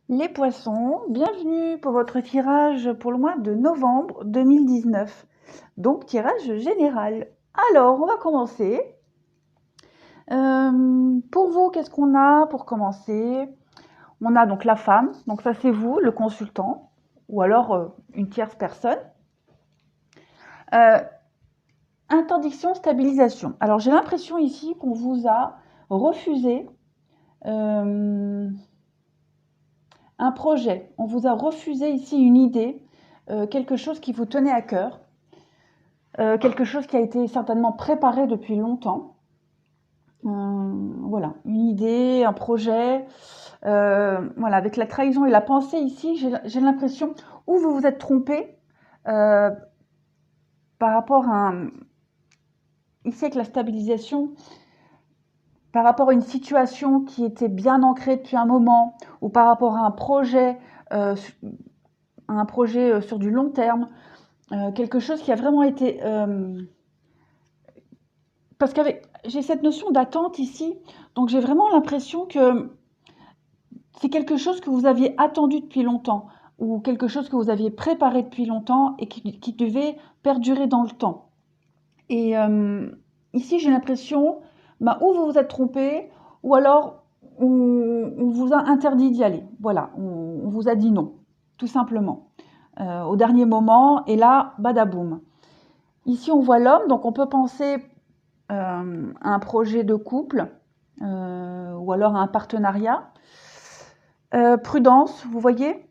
Les poissons, bienvenue pour votre tirage pour le mois de novembre 2019. Donc tirage général. Alors, on va commencer. Pour vous, qu'est-ce qu'on a pour commencer? On a donc la femme, donc ça c'est vous, le consultant, ou alors une tierce personne. Euh, Interdiction, stabilisation. Alors j'ai l'impression ici qu'on vous a refusé euh, un projet. On vous a refusé ici une idée, quelque chose qui vous tenait à cœur, quelque chose qui a été certainement préparé depuis longtemps. Voilà, une idée, un projet. Voilà, avec la trahison et la pensée ici, j'ai l'impression, ou vous vous êtes trompé euh, par rapport à ici avec la stabilisation, par rapport à une situation qui était bien ancrée depuis un moment, ou par rapport euh, à un projet sur du long terme. Quelque chose qui a vraiment été... parce que j'ai cette notion d'attente ici, donc j'ai vraiment l'impression que c'est quelque chose que vous aviez attendu depuis longtemps, ou quelque chose que vous aviez préparé depuis longtemps et qui devait perdurer dans le temps. Et ici, j'ai l'impression, bah, ou vous vous êtes trompé, ou alors on vous a interdit d'y aller. Voilà, on vous a dit non, tout simplement, au dernier moment, et là, badaboum. Ici, on voit l'homme, donc on peut penser à un projet de couple ou alors à un partenariat. Prudence, vous voyez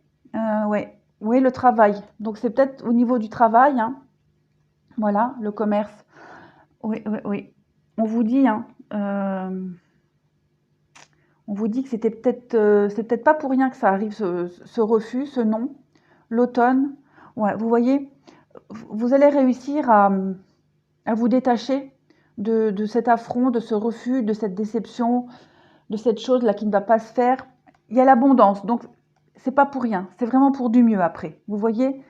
ouais. Oui, le travail. Donc c'est peut-être au niveau du travail, hein. Voilà, le commerce. Oui, oui, oui. On vous dit, hein, on vous dit que c'est peut-être pas pour rien que ça arrive, ce refus, ce non. L'automne. Ouais, vous voyez, vous allez réussir à vous détacher de cet affront, de ce refus, de cette déception, de cette chose-là qui ne va pas se faire. Il y a l'abondance, donc c'est pas pour rien, c'est vraiment pour du mieux après. Vous voyez,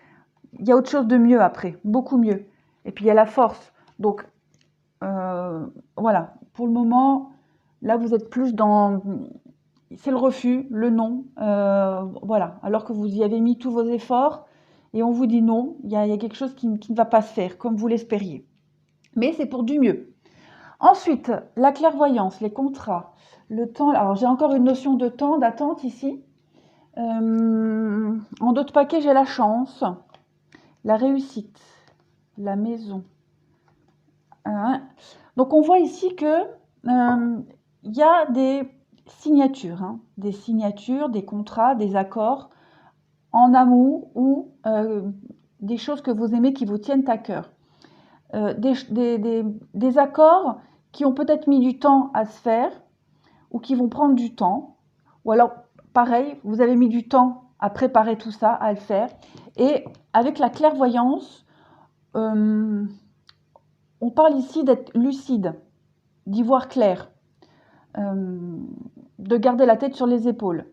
il y a autre chose de mieux après, beaucoup mieux. Et puis il y a la force. Donc voilà, pour le moment, là vous êtes plus dans... C'est le refus, le non. Voilà, alors que vous y avez mis tous vos efforts et on vous dit non, il y a quelque chose qui ne va pas se faire comme vous l'espériez. Mais c'est pour du mieux. Ensuite, la clairvoyance, les contrats, le temps. Alors, j'ai encore une notion de temps, d'attente ici. En d'autres paquets, j'ai la chance, la réussite, la maison. Hein. Donc, on voit ici que y a des signatures, hein, des signatures, des contrats, des accords en amour ou des choses que vous aimez qui vous tiennent à cœur. Des accords qui ont peut-être mis du temps à se faire ou qui vont prendre du temps. Ou alors, pareil, vous avez mis du temps à préparer tout ça, à le faire. Et avec la clairvoyance, euh, on parle ici d'être lucide, d'y voir clair, de garder la tête sur les épaules.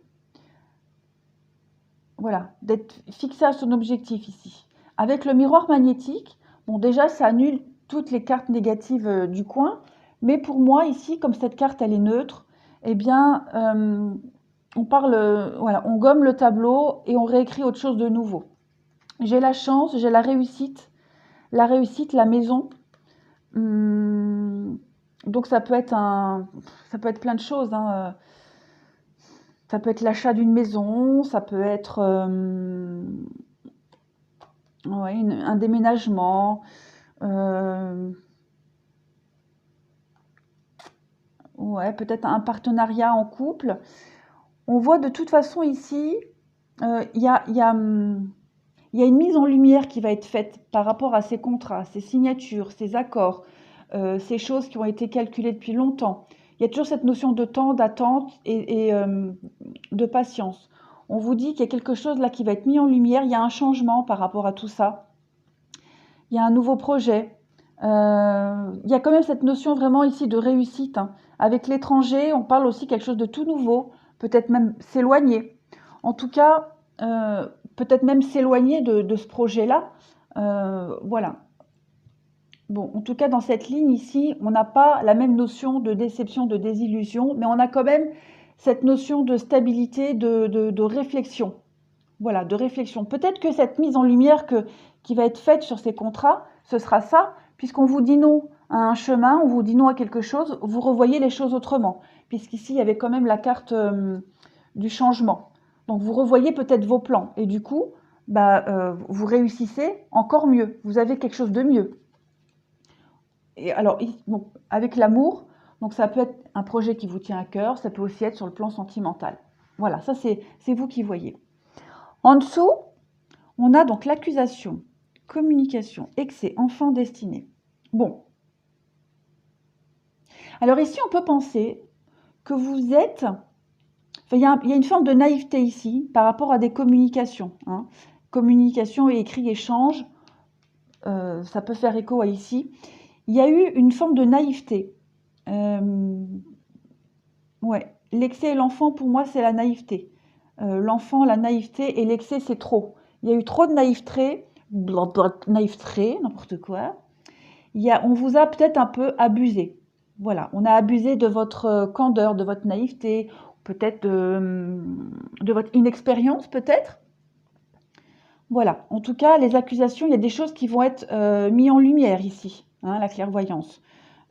Voilà, d'être fixé à son objectif ici. Avec le miroir magnétique, bon déjà ça annule toutes les cartes négatives du coin, mais pour moi ici, comme cette carte elle est neutre, eh bien on parle, voilà, on gomme le tableau et on réécrit autre chose de nouveau. J'ai la chance, j'ai la réussite, la maison. Hum, donc ça peut être plein de choses, hein. Ça peut être l'achat d'une maison, ça peut être ouais, un déménagement, euh, ouais, peut-être un partenariat en couple. On voit de toute façon ici, il y a une mise en lumière qui va être faite par rapport à ces contrats, ces signatures, ces accords, ces choses qui ont été calculées depuis longtemps. Il y a toujours cette notion de temps, d'attente et de patience. On vous dit qu'il y a quelque chose là qui va être mis en lumière, il y a un changement par rapport à tout ça. Il y a un nouveau projet. Il y a quand même cette notion vraiment ici de réussite, hein. Avec l'étranger, on parle aussi quelque chose de tout nouveau, peut-être même s'éloigner. En tout cas, peut-être même s'éloigner de ce projet-là. Voilà. Bon, en tout cas, dans cette ligne ici, on n'a pas la même notion de déception, de désillusion, mais on a quand même cette notion de stabilité, de réflexion. Voilà, de réflexion. Peut-être que cette mise en lumière qui va être faite sur ces contrats, ce sera ça, puisqu'on vous dit non à un chemin, on vous dit non à quelque chose, vous revoyez les choses autrement. Puisqu'ici, il y avait quand même la carte du changement. Donc, vous revoyez peut-être vos plans. Et du coup, vous réussissez encore mieux. Vous avez quelque chose de mieux. Et alors, donc, avec l'amour, donc ça peut être un projet qui vous tient à cœur, ça peut aussi être sur le plan sentimental. Voilà, ça c'est vous qui voyez. En dessous, on a donc l'accusation, communication, excès, enfant destiné. Bon. Alors ici, on peut penser que vous êtes... Enfin, il y a une forme de naïveté ici par rapport à des communications. Hein. Communication et écrit, échange, ça peut faire écho à ici. Il y a eu une forme de naïveté. Ouais, l'excès et l'enfant, pour moi, c'est la naïveté. L'enfant, la naïveté et l'excès, c'est trop. Il y a eu trop de naïveté, n'importe quoi. On vous a peut-être un peu abusé. Voilà, on a abusé de votre candeur, de votre naïveté, peut-être de votre inexpérience, peut-être. Voilà, en tout cas, les accusations, il y a des choses qui vont être mises en lumière ici, hein, la clairvoyance.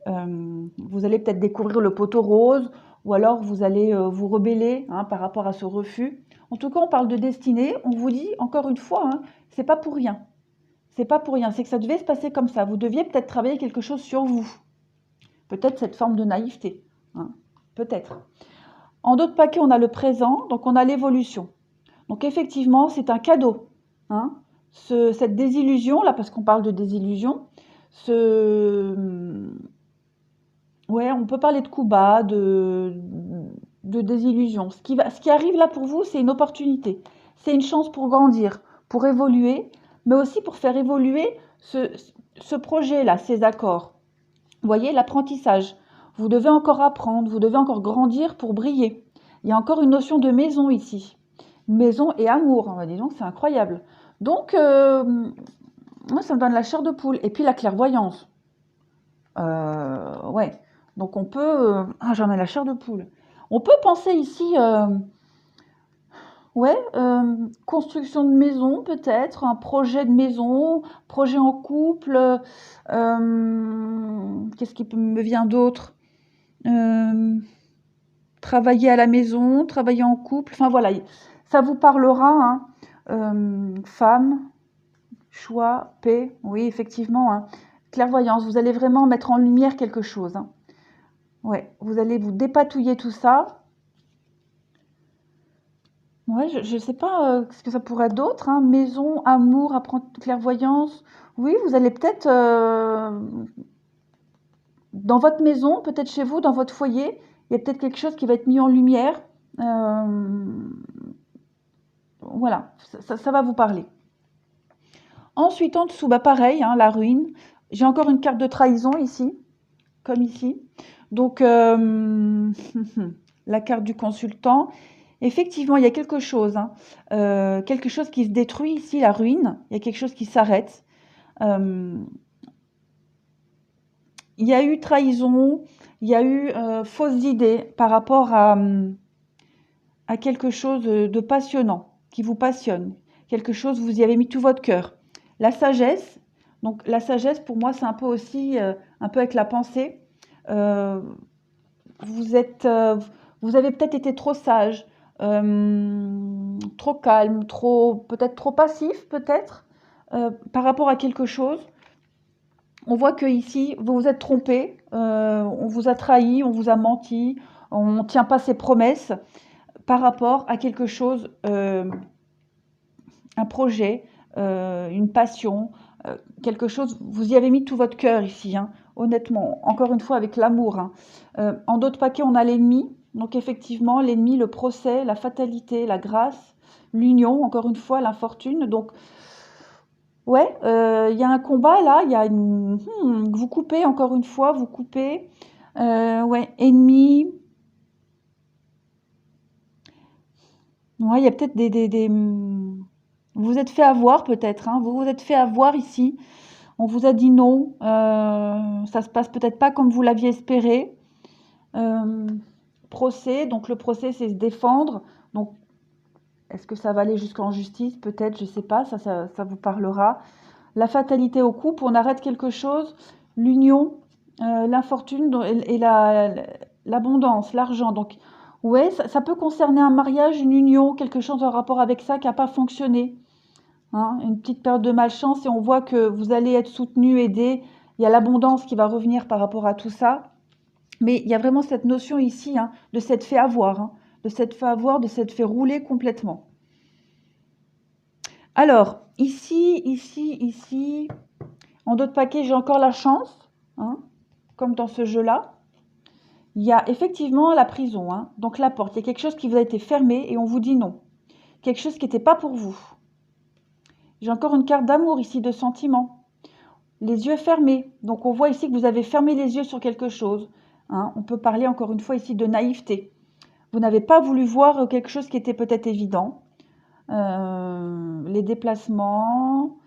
Vous allez peut-être découvrir le poteau rose, ou alors vous allez vous rebeller hein, par rapport à ce refus. En tout cas, on parle de destinée. On vous dit, encore une fois, hein, c'est pas pour rien. C'est pas pour rien, c'est que ça devait se passer comme ça. Vous deviez peut-être travailler quelque chose sur vous. Peut-être cette forme de naïveté. Hein, peut-être. En d'autres paquets, on a le présent, donc on a l'évolution. Donc effectivement, c'est un cadeau. Hein, cette désillusion, là, parce qu'on parle de désillusion, ouais, on peut parler de coups bas, de désillusion. Ce qui arrive là pour vous, c'est une opportunité. C'est une chance pour grandir, pour évoluer, mais aussi pour faire évoluer ce projet-là, ces accords. Vous voyez, l'apprentissage. Vous devez encore apprendre, vous devez encore grandir pour briller. Il y a encore une notion de maison ici. Maison et amour, on va dire, donc c'est incroyable. Donc, moi, ça me donne la chair de poule. Et puis la clairvoyance. Ouais. Donc on peut... ah, j'en ai la chair de poule. On peut penser ici, ouais, construction de maison peut-être, un projet de maison, projet en couple. Qu'est-ce qui me vient d'autre? Travailler à la maison, travailler en couple. Enfin voilà, ça vous parlera. Hein. Femme, choix, paix. Oui, effectivement. Hein. Clairvoyance, vous allez vraiment mettre en lumière quelque chose. Hein. Ouais, vous allez vous dépatouiller tout ça. Ouais, je sais pas, ce que ça pourrait être d'autre, hein. Maison, amour, clairvoyance. Oui, vous allez peut-être, dans votre maison, peut-être chez vous, dans votre foyer, il y a peut-être quelque chose qui va être mis en lumière. Voilà, ça va vous parler. Ensuite, en dessous, pareil, hein, la ruine. J'ai encore une carte de trahison ici, comme ici. Donc, la carte du consultant. Effectivement, il y a quelque chose qui se détruit ici, la ruine. Il y a quelque chose qui s'arrête. Il y a eu trahison, il y a eu fausses idées par rapport à quelque chose de passionnant, qui vous passionne. Quelque chose, vous y avez mis tout votre cœur. La sagesse, donc la sagesse pour moi c'est un peu aussi, un peu avec la pensée. Vous avez peut-être été trop sage, trop calme, peut-être trop passif, peut-être, par rapport à quelque chose. On voit que ici, vous vous êtes trompé, on vous a trahi, on vous a menti, on ne tient pas ses promesses par rapport à quelque chose, un projet, une passion, quelque chose, vous y avez mis tout votre cœur ici, hein, honnêtement, encore une fois avec l'amour. Hein. En d'autres paquets, on a l'ennemi. Donc effectivement, l'ennemi, le procès, la fatalité, la grâce, l'union, encore une fois, l'infortune. Donc, ouais, il y a un combat là, il y a vous coupez, encore une fois, vous coupez. Ouais, ennemi. Ouais, il y a peut-être vous vous êtes fait avoir peut-être, hein, vous vous êtes fait avoir ici. On vous a dit non, ça se passe peut-être pas comme vous l'aviez espéré. procès. Donc, le procès, c'est se défendre. Donc, est-ce que ça va aller jusqu'en justice? Peut-être, je ne sais pas, ça vous parlera. La fatalité au couple, on arrête quelque chose. L'union, l'infortune et l'abondance, l'argent. Donc, ouais, ça peut concerner un mariage, une union, quelque chose en rapport avec ça qui n'a pas fonctionné. Hein, une petite période de malchance et on voit que vous allez être soutenu, aidé. Il y a l'abondance qui va revenir par rapport à tout ça. Mais il y a vraiment cette notion ici hein, de s'être fait avoir, hein, de s'être fait avoir, de s'être fait rouler complètement. Alors, ici, en d'autres paquets, j'ai encore la chance, hein, comme dans ce jeu-là. Il y a effectivement la prison, hein, donc la porte. Il y a quelque chose qui vous a été fermé et on vous dit non. Quelque chose qui n'était pas pour vous. J'ai encore une carte d'amour ici, de sentiment. Les yeux fermés. Donc on voit ici que vous avez fermé les yeux sur quelque chose. Hein. On peut parler encore une fois ici de naïveté. Vous n'avez pas voulu voir quelque chose qui était peut-être évident. Les déplacements,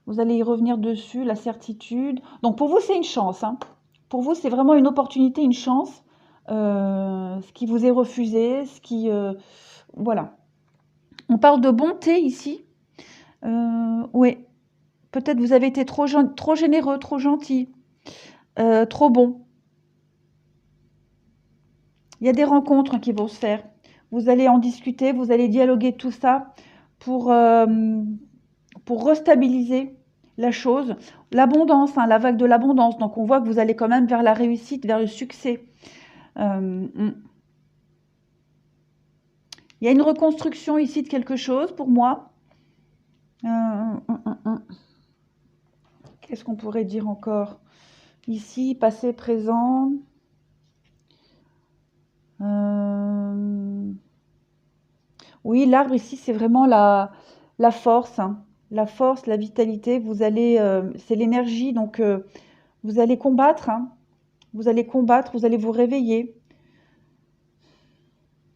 vous allez y revenir dessus, la certitude. Donc pour vous, c'est une chance. Hein. Pour vous, c'est vraiment une opportunité, une chance. Ce qui vous est refusé, ce qui... voilà. On parle de bonté ici. Oui. Peut-être vous avez été trop généreux, trop gentil, trop bon. Il y a des rencontres qui vont se faire. Vous allez en discuter, vous allez dialoguer tout ça pour restabiliser la chose. L'abondance, hein, la vague de l'abondance. Donc on voit que vous allez quand même vers la réussite, vers le succès. Il y a une reconstruction ici de quelque chose pour moi. Qu'est-ce qu'on pourrait dire encore? Ici, passé, présent. Oui, l'arbre ici, c'est vraiment la force, hein. La force, la vitalité. Vous allez, c'est l'énergie, donc vous allez combattre, hein. Vous allez combattre, vous allez vous réveiller.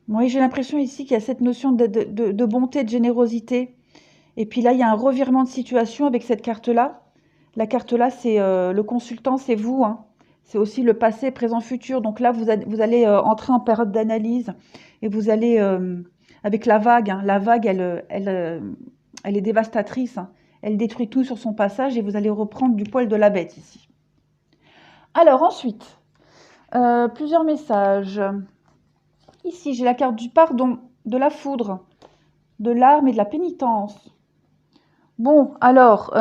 Oui, j'ai l'impression ici qu'il y a cette notion de bonté, de générosité. Et puis là, il y a un revirement de situation avec cette carte-là. La carte-là, c'est le consultant, c'est vous, hein. C'est aussi le passé, présent, futur. Donc là, vous allez entrer en période d'analyse et vous allez, avec la vague, hein. La vague, elle est dévastatrice, hein. Elle détruit tout sur son passage et vous allez reprendre du poil de la bête ici. Alors ensuite, plusieurs messages. Ici, j'ai la carte du pardon, de la foudre, de l'arme et de la pénitence. Bon, alors,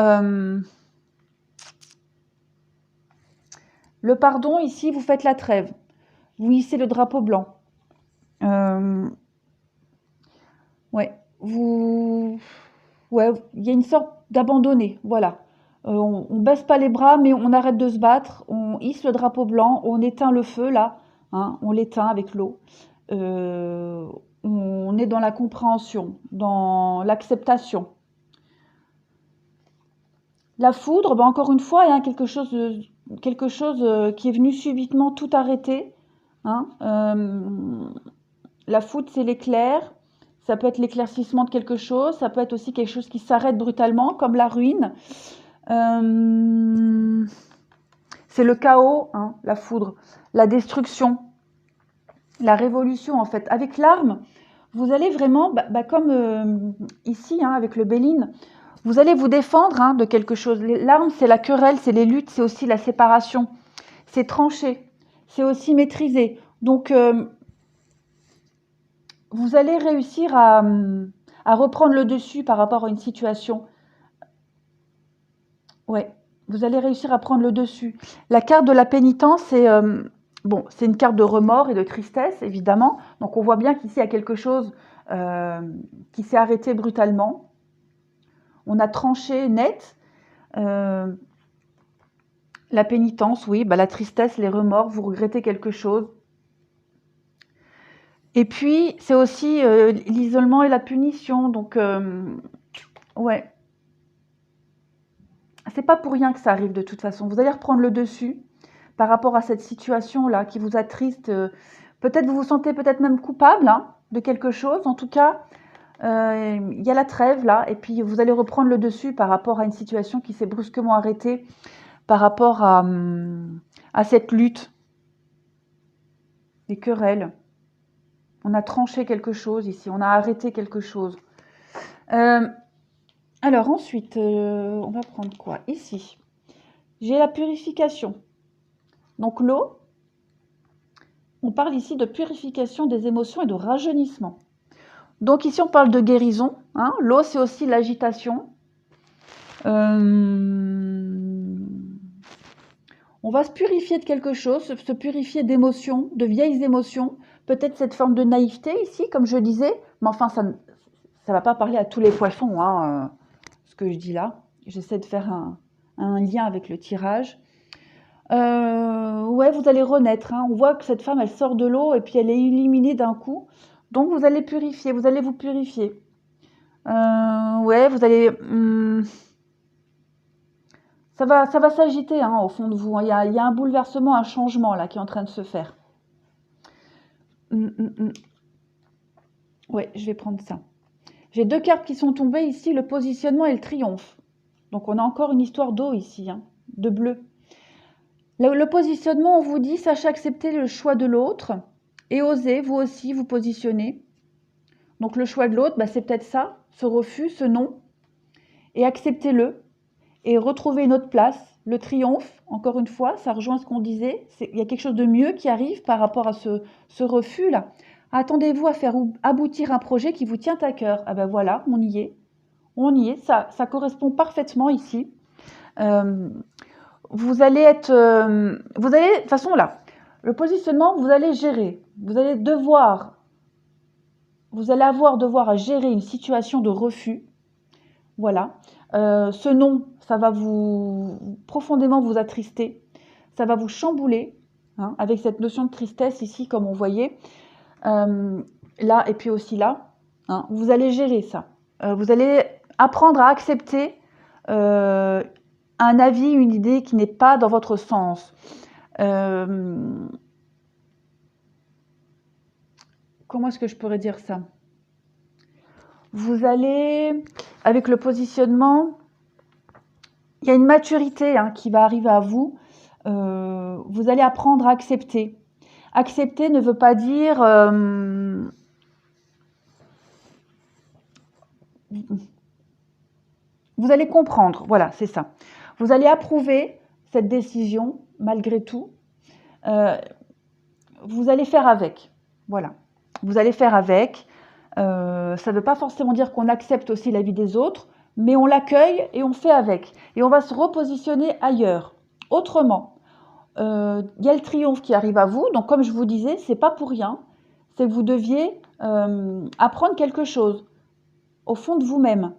le pardon, ici, vous faites la trêve. Vous hissez le drapeau blanc. Ouais, ouais, il y a une sorte d'abandonné, voilà. On baisse pas les bras, mais on arrête de se battre. On hisse le drapeau blanc, on éteint le feu, là. Hein, on l'éteint avec l'eau. On est dans la compréhension, dans l'acceptation. La foudre, ben encore une fois, il y a quelque chose qui est venu subitement tout arrêter. Hein. La foudre, c'est l'éclair. Ça peut être l'éclaircissement de quelque chose. Ça peut être aussi quelque chose qui s'arrête brutalement, comme la ruine. C'est le chaos, hein, la foudre. La destruction. La révolution, en fait. Avec l'arme, vous allez vraiment, comme ici, hein, avec le Béline, vous allez vous défendre hein, de quelque chose. L'arme, c'est la querelle, c'est les luttes, c'est aussi la séparation. C'est trancher, c'est aussi maîtriser. Donc, vous allez réussir à reprendre le dessus par rapport à une situation. Ouais, vous allez réussir à prendre le dessus. La carte de la pénitence, c'est bon, c'est une carte de remords et de tristesse, évidemment. Donc, on voit bien qu'ici, il y a quelque chose qui s'est arrêté brutalement. On a tranché net. La pénitence, oui, la tristesse, les remords, vous regrettez quelque chose. Et puis, c'est aussi l'isolement et la punition. Donc, ouais. C'est pas pour rien que ça arrive de toute façon. Vous allez reprendre le dessus par rapport à cette situation-là qui vous attriste. Peut-être vous vous sentez peut-être même coupable hein, de quelque chose. En tout cas, il y a la trêve là. Et puis, vous allez reprendre le dessus par rapport à une situation qui s'est brusquement arrêtée par rapport à cette lutte, des querelles. On a tranché quelque chose ici, on a arrêté quelque chose. Alors ensuite, on va prendre quoi? Ici, j'ai la purification. Donc l'eau, on parle ici de purification des émotions et de rajeunissement. Donc ici, on parle de guérison. Hein. L'eau, c'est aussi l'agitation. On va se purifier de quelque chose, se purifier d'émotions, de vieilles émotions. Peut-être cette forme de naïveté ici, comme je disais. Mais enfin, ça ne va pas parler à tous les poissons, hein, ce que je dis là. J'essaie de faire un lien avec le tirage. Ouais, vous allez renaître. Hein. On voit que cette femme, elle sort de l'eau et puis elle est éliminée d'un coup. Donc, vous allez purifier, vous allez vous purifier. Ouais, vous allez... ça va s'agiter hein, au fond de vous. Il y a un bouleversement, un changement là qui est en train de se faire. Ouais, je vais prendre ça. J'ai 2 cartes qui sont tombées ici, le positionnement et le triomphe. Donc, on a encore une histoire d'eau ici, hein, de bleu. Le positionnement, on vous dit, sachez accepter le choix de l'autre et osez, vous aussi, vous positionner. Donc, le choix de l'autre, bah, c'est peut-être ça, ce refus, ce non. Et acceptez-le et retrouvez une autre place. Le triomphe, encore une fois, ça rejoint ce qu'on disait. Il y a quelque chose de mieux qui arrive par rapport à ce refus-là. Attendez-vous à faire aboutir un projet qui vous tient à cœur. Ah ben voilà, on y est. On y est, ça correspond parfaitement ici. Vous allez être... de toute façon là, le positionnement, vous allez gérer. Vous allez devoir à gérer une situation de refus. Voilà. Ce non, ça va profondément vous attrister. Ça va vous chambouler, hein, avec cette notion de tristesse ici, comme on voyait. Là, et puis aussi là. Hein, vous allez gérer ça. Vous allez apprendre à accepter un avis, une idée qui n'est pas dans votre sens. Comment est-ce que je pourrais dire ça? Vous allez, avec le positionnement, il y a une maturité hein, qui va arriver à vous. Vous allez apprendre à accepter. Accepter ne veut pas dire... vous allez comprendre, voilà, c'est ça. Vous allez approuver cette décision, malgré tout. Vous allez faire avec, voilà. Vous allez faire avec. Ça ne veut pas forcément dire qu'on accepte aussi la vie des autres, mais on l'accueille et on fait avec. Et on va se repositionner ailleurs, autrement. Il y a le triomphe qui arrive à vous. Donc, comme je vous disais, c'est pas pour rien. C'est que vous deviez apprendre quelque chose au fond de vous-même.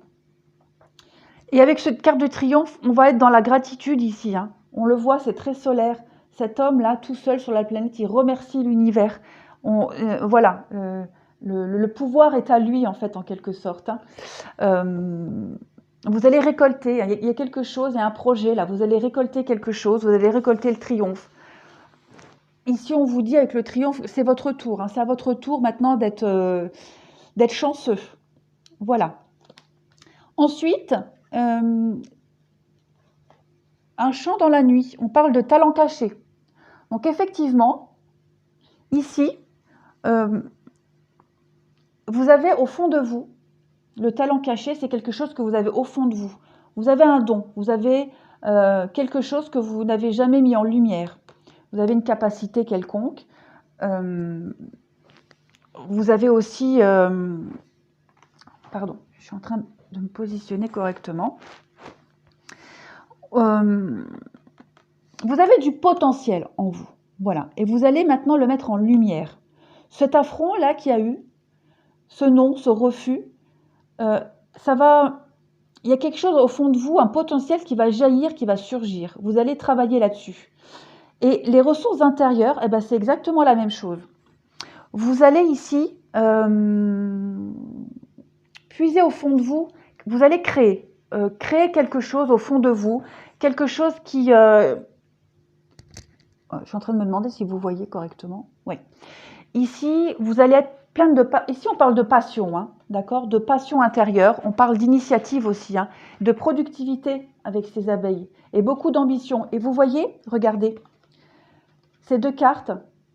Et avec cette carte de triomphe, on va être dans la gratitude ici. Hein. On le voit, c'est très solaire. Cet homme-là, tout seul sur la planète, il remercie l'univers. Voilà, le pouvoir est à lui, en fait, en quelque sorte. Hein. Vous allez récolter, il y a quelque chose, il y a un projet, là, vous allez récolter quelque chose, vous allez récolter le triomphe. Ici, on vous dit avec le triomphe, c'est votre tour. Hein. C'est à votre tour maintenant d'être chanceux. Voilà. Ensuite... un chant dans la nuit, on parle de talent caché. Donc effectivement, ici, vous avez au fond de vous, le talent caché, c'est quelque chose que vous avez au fond de vous. Vous avez un don, vous avez quelque chose que vous n'avez jamais mis en lumière. Vous avez une capacité quelconque. Vous avez aussi... pardon, je suis en train de me positionner correctement. Vous avez du potentiel en vous, voilà, et vous allez maintenant le mettre en lumière. Cet affront-là qu'il y a eu, ce non, ce refus, ça va... Il y a quelque chose au fond de vous, un potentiel qui va jaillir, qui va surgir. Vous allez travailler là-dessus. Et les ressources intérieures, eh ben, c'est exactement la même chose. Vous allez ici puiser au fond de vous, vous allez créer quelque chose au fond de vous, quelque chose qui... je suis en train de me demander si vous voyez correctement. Oui. Ici, vous allez être plein de... Ici, on parle de passion, hein, d'accord? De passion intérieure. On parle d'initiative aussi, hein, de productivité avec ces abeilles et beaucoup d'ambition. Et vous voyez, regardez, ces 2 cartes,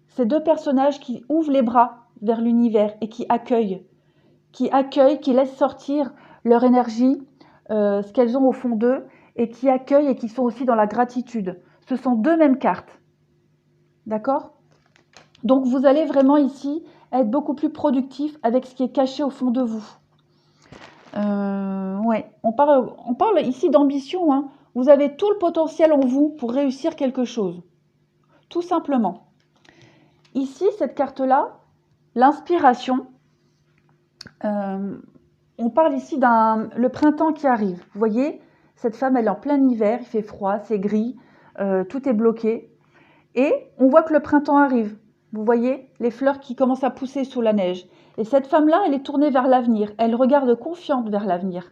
ces 2 personnages qui ouvrent les bras vers l'univers et qui accueillent, qui laissent sortir leur énergie, ce qu'elles ont au fond d'eux, et qui accueillent et qui sont aussi dans la gratitude. Ce sont deux mêmes cartes. D'accord? Donc vous allez vraiment ici être beaucoup plus productif avec ce qui est caché au fond de vous. Ouais, on parle ici d'ambition, hein. Vous avez tout le potentiel en vous pour réussir quelque chose. Tout simplement. Ici, cette carte-là, l'inspiration, on parle ici le printemps qui arrive. Vous voyez, cette femme, elle est en plein hiver, il fait froid, c'est gris, tout est bloqué. Et on voit que le printemps arrive. Vous voyez, les fleurs qui commencent à pousser sous la neige. Et cette femme-là, elle est tournée vers l'avenir. Elle regarde confiante vers l'avenir,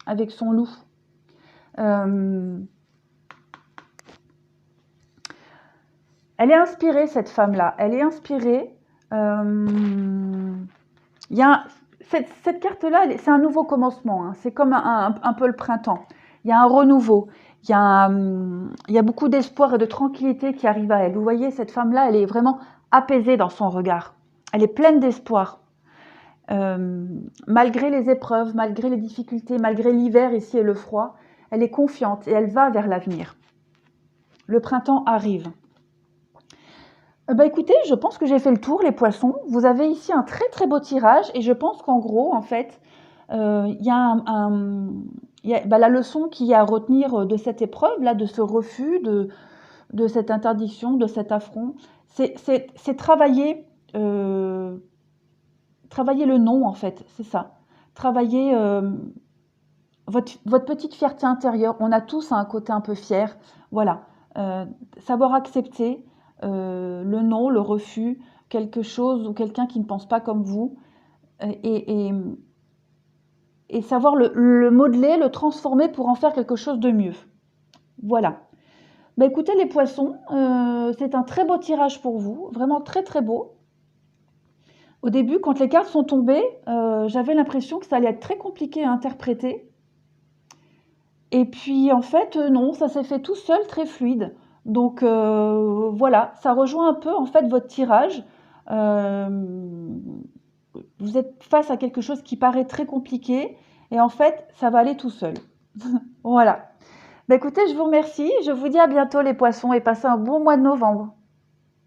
avec son loup. Elle est inspirée, cette femme-là. Elle est inspirée. Cette carte-là, c'est un nouveau commencement. Hein. C'est comme un peu le printemps. Il y a un renouveau. Il y a beaucoup d'espoir et de tranquillité qui arrive à elle. Vous voyez, cette femme-là, elle est vraiment apaisée dans son regard. Elle est pleine d'espoir. Malgré les épreuves, malgré les difficultés, malgré l'hiver ici et le froid, elle est confiante et elle va vers l'avenir. Le printemps arrive. Écoutez, je pense que j'ai fait le tour, les poissons. Vous avez ici un très très beau tirage et je pense qu'en gros, en fait, il y a la leçon qu'il y a à retenir de cette épreuve, là, de ce refus, de cette interdiction, de cet affront, c'est travailler le non, en fait, c'est ça. Travailler votre petite fierté intérieure. On a tous un côté un peu fier. Voilà. Savoir accepter le non, le refus, quelque chose ou quelqu'un qui ne pense pas comme vous, et savoir le modeler, le transformer pour en faire quelque chose de mieux. Voilà. Écoutez les poissons, c'est un très beau tirage pour vous, vraiment très très beau. Au début, quand les cartes sont tombées, j'avais l'impression que ça allait être très compliqué à interpréter. Et puis en fait, non, ça s'est fait tout seul, très fluide. Donc voilà, ça rejoint un peu en fait votre tirage. Vous êtes face à quelque chose qui paraît très compliqué et en fait, ça va aller tout seul. Voilà. Écoutez, je vous remercie. Je vous dis à bientôt les poissons et passez un bon mois de novembre.